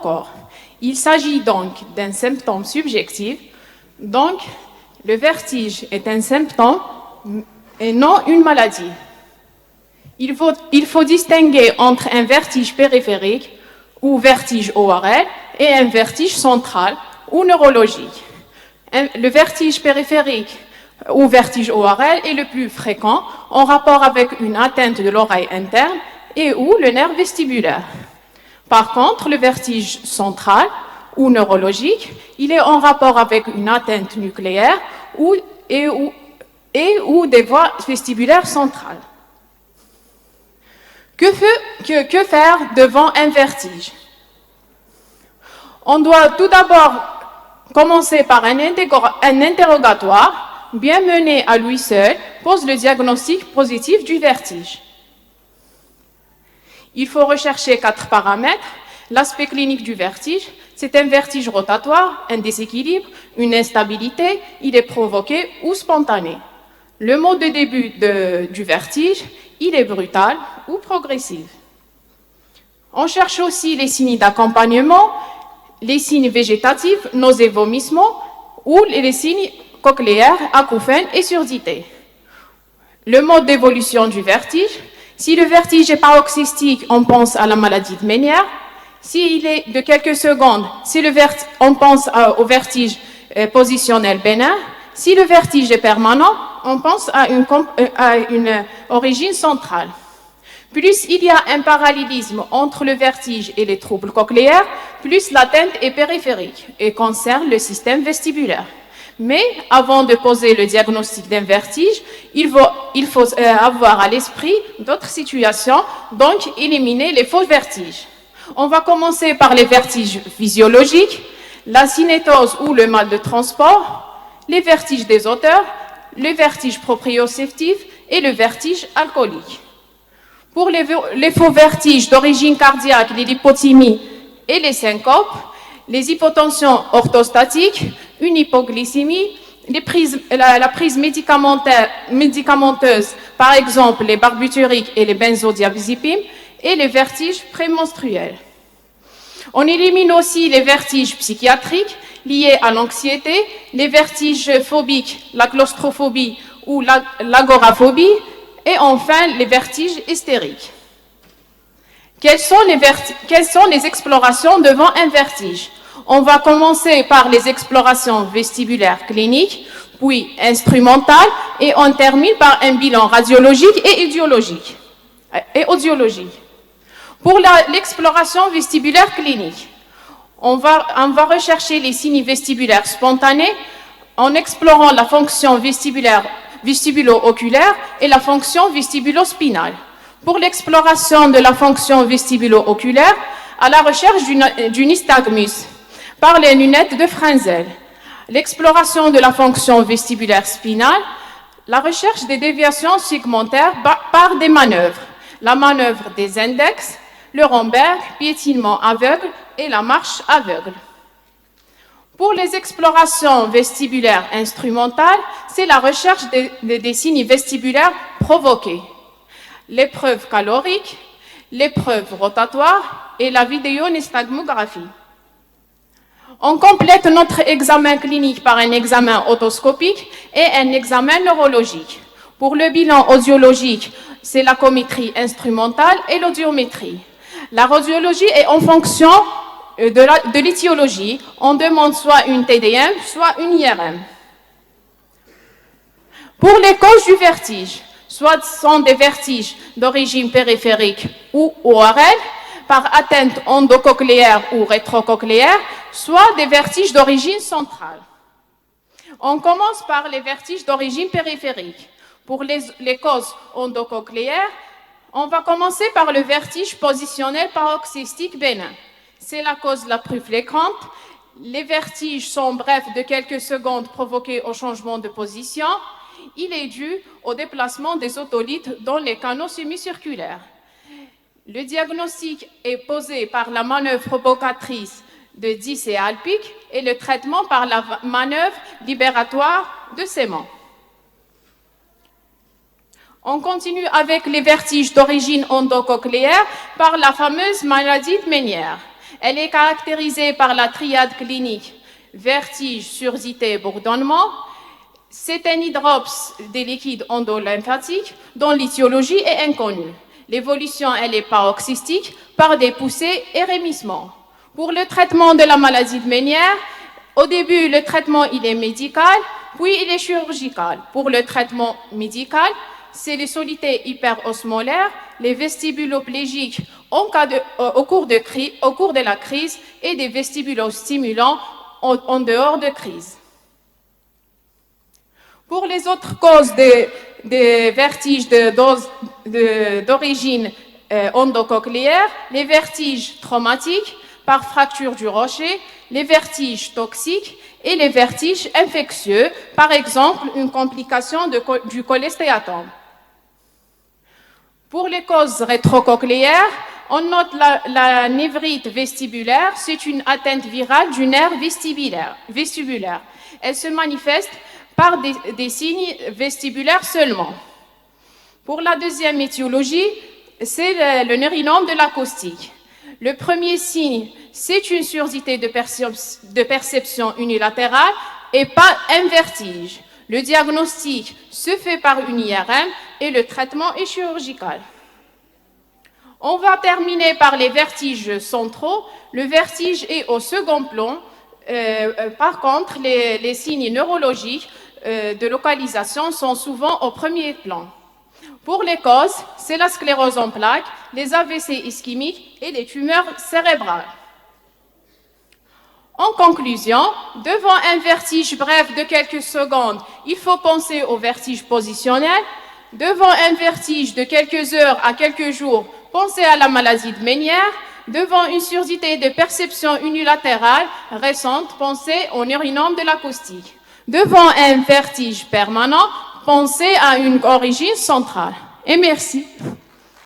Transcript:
corps. Il s'agit donc d'un symptôme subjectif. Donc, le vertige est un symptôme et non une maladie. Il faut distinguer entre un vertige périphérique ou vertige ORL et un vertige central ou neurologique. Le vertige périphérique ou vertige ORL est le plus fréquent en rapport avec une atteinte de l'oreille interne et ou le nerf vestibulaire. Par contre, le vertige central ou neurologique, il est en rapport avec une atteinte nucléaire et ou des voies vestibulaires centrales. Que faire devant un vertige? On doit tout d'abord commencer par un interrogatoire bien mené à lui seul, pose le diagnostic positif du vertige. Il faut rechercher 4 paramètres. L'aspect clinique du vertige, c'est un vertige rotatoire, un déséquilibre, une instabilité, il est provoqué ou spontané. Le mode de début du vertige, il est brutal ou progressif. On cherche aussi les signes d'accompagnement, les signes végétatifs, nausées, vomissements, ou les signes cochléaires, acouphènes et surdité. Le mode d'évolution du vertige, si le vertige est paroxystique, on pense à la maladie de Ménière. S'il est de quelques secondes, on pense au vertige positionnel bénin. Si le vertige est permanent, on pense à une origine centrale. Plus il y a un parallélisme entre le vertige et les troubles cochléaires, plus l'atteinte est périphérique et concerne le système vestibulaire. Mais avant de poser le diagnostic d'un vertige, il faut avoir à l'esprit d'autres situations, donc éliminer les faux vertiges. On va commencer par les vertiges physiologiques, la cinétose ou le mal de transport, les vertiges des auteurs, le vertige proprioceptif et le vertige alcoolique. Pour les faux vertiges d'origine cardiaque, les lipotymies et les syncopes, les hypotensions orthostatiques, une hypoglycémie, la prise médicamenteuse, par exemple les barbituriques et les benzodiazépines, et les vertiges prémenstruels. On élimine aussi les vertiges psychiatriques liés à l'anxiété, les vertiges phobiques, la claustrophobie ou l'agoraphobie, et enfin les vertiges hystériques. Quelles sont les explorations devant un vertige? On va commencer par les explorations vestibulaires cliniques, puis instrumentales, et on termine par un bilan radiologique et audiologique. Pour l'exploration vestibulaire clinique, on va rechercher les signes vestibulaires spontanés en explorant la fonction vestibulo-oculaire et la fonction vestibulo-spinale. Pour l'exploration de la fonction vestibulo-oculaire, à la recherche du nystagmus par les lunettes de Frenzel. L'exploration de la fonction vestibulaire spinale, la recherche des déviations segmentaires par des manœuvres. La manœuvre des index, le Romberg, piétinement aveugle et la marche aveugle. Pour les explorations vestibulaires instrumentales, c'est la recherche des signes vestibulaires provoqués. L'épreuve calorique, l'épreuve rotatoire et la vidéonystagmographie. On complète notre examen clinique par un examen otoscopique et un examen neurologique. Pour le bilan audiologique, c'est la cométrie instrumentale et l'audiométrie. La radiologie est en fonction de l'étiologie. On demande soit une TDM, soit une IRM. Pour les causes du vertige, soit sont des vertiges d'origine périphérique ou ORL, par atteinte endocochléaire ou rétrocochléaire, soit des vertiges d'origine centrale. On commence par les vertiges d'origine périphérique. Pour les causes endocochléaires, on va commencer par le vertige positionnel paroxystique bénin. C'est la cause la plus fréquente. Les vertiges sont brefs de quelques secondes provoqués au changement de position. Il est dû au déplacement des otolithes dans les canaux semi-circulaires. Le diagnostic est posé par la manœuvre provocatrice de Disse et Alpic et le traitement par la manœuvre libératoire de Sémant. On continue avec les vertiges d'origine endocochléaire par la fameuse maladie de Ménière. Elle est caractérisée par la triade clinique vertige, surdité, bourdonnement. C'est un hydrops des liquides endolymphatiques dont l'étiologie est inconnue. L'évolution, elle est paroxystique par des poussées et remissements. Pour le traitement de la maladie de Ménière, au début, le traitement il est médical, puis il est chirurgical. Pour le traitement médical, c'est les solutés hyperosmolaires, les vestibuloplégiques au cours de la crise et des vestibulostimulants en dehors de crise. Pour les autres causes de vertiges d'origine endocochléaire, les vertiges traumatiques par fracture du rocher, les vertiges toxiques et les vertiges infectieux, par exemple une complication du cholestéatome. Pour les causes rétrocochléaires, on note la névrite vestibulaire, c'est une atteinte virale du nerf vestibulaire. Elle se manifeste par des signes vestibulaires seulement. Pour la deuxième étiologie, c'est le neurinome de l'acoustique. Le premier signe, c'est une surdité de perception unilatérale et pas un vertige. Le diagnostic se fait par une IRM et le traitement est chirurgical. On va terminer par les vertiges centraux. Le vertige est au second plan. Par contre, les signes neurologiques de localisation sont souvent au premier plan. Pour les causes, c'est la sclérose en plaques, les AVC ischémiques et les tumeurs cérébrales. En conclusion, devant un vertige bref de quelques secondes, il faut penser au vertige positionnel. Devant un vertige de quelques heures à quelques jours, pensez à la maladie de Ménière. Devant une surdité de perception unilatérale récente, pensez au neurinome de l'acoustique. Devant un vertige permanent, pensez à une origine centrale. Et merci.